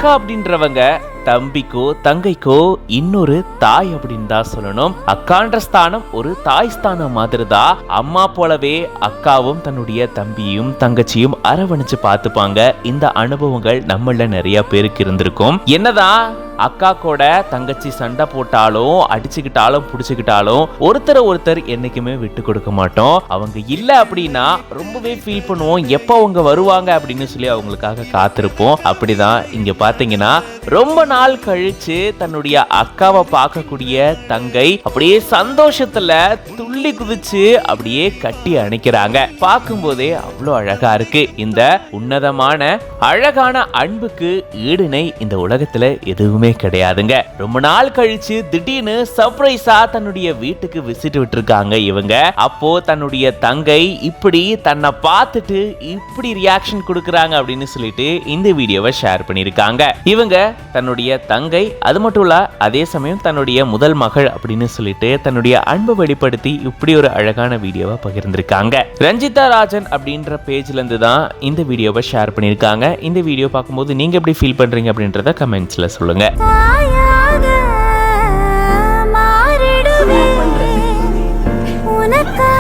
அக்கா அப்படின்றவங்க தம்பிக்கோ தங்கைக்கோ இன்னொரு தாய் அப்படின்னு தான் சொல்லணும். அக்கான்ற ஸ்தானம் ஒரு தாய் ஸ்தானம் மாதிரி தான். அம்மா போலவே அக்காவும் தன்னுடைய தம்பியும் தங்கச்சியும் அரவணைச்சு பார்த்துப்பாங்க. இந்த அனுபவங்கள் நம்மள நிறைய பேருக்கு இருந்திருக்கும். என்னதான் அக்கா கூட தங்கச்சி சண்டை போட்டாலும் அடிச்சுக்கிட்டாலும் புடிச்சுக்கிட்டாலும் ஒருத்தர் என்னைக்குமே விட்டு கொடுக்க மாட்டோம். அவங்க இல்ல அப்படின்னா ரொம்பவே ஃபீல் பண்ணுவோம். எப்ப அவங்க வருவாங்க அப்படின்னு சொல்லி அவங்களுக்காக காத்திருப்போம். அப்படிதான் இங்க பாத்தீங்கன்னா ரொம்ப நாள் கழிச்சு தன்னுடைய அக்காவை பார்க்கக்கூடிய தங்கை அப்படியே சந்தோஷத்துல துள்ளி குதிச்சு அப்படியே கட்டி அணைக்கிறாங்க. பார்க்கும் போதே அவ்வளவு அழகா இருக்கு. இந்த உன்னதமான அழகான அன்புக்கு ஈடுணை இந்த உலகத்துல எதுவுமே கிடையாதுங்க. ரொம்ப நாள் கழிச்சு திடீர்னு சர்ப்ரைஸா தன்னுடைய வீட்டுக்கு விசிட் விட்டுருக்காங்க இவங்க. அப்போ தன்னுடைய தங்கை இப்படி தன்னை பார்த்துட்டு இப்படி ரியாக்ஷன் கொடுக்கறாங்க அப்படின்னு சொல்லிட்டு இந்த வீடியோவை ஷேர் பண்ணிருக்காங்க. இவங்க தன்னுடைய தங்கை அது மட்டும் இல்ல அதே சமயம் தன்னுடைய முதல் மகள் அப்படின்னு சொல்லிட்டு தன்னுடைய அன்பை வெளிப்படுத்தி இப்படி ஒரு அழகான வீடியோவை பகிர்ந்திருக்காங்க. ரஞ்சிதா ராஜன் அப்படின்ற பேஜ்ல இருந்து தான் இந்த வீடியோவை ஷேர் பண்ணிருக்காங்க. இந்த வீடியோ பார்க்கும்போது நீங்க எப்படி ஃபீல் பண்றீங்க அப்படின்றத கமெண்ட்ஸ்ல சொல்லுங்க. உனக்கு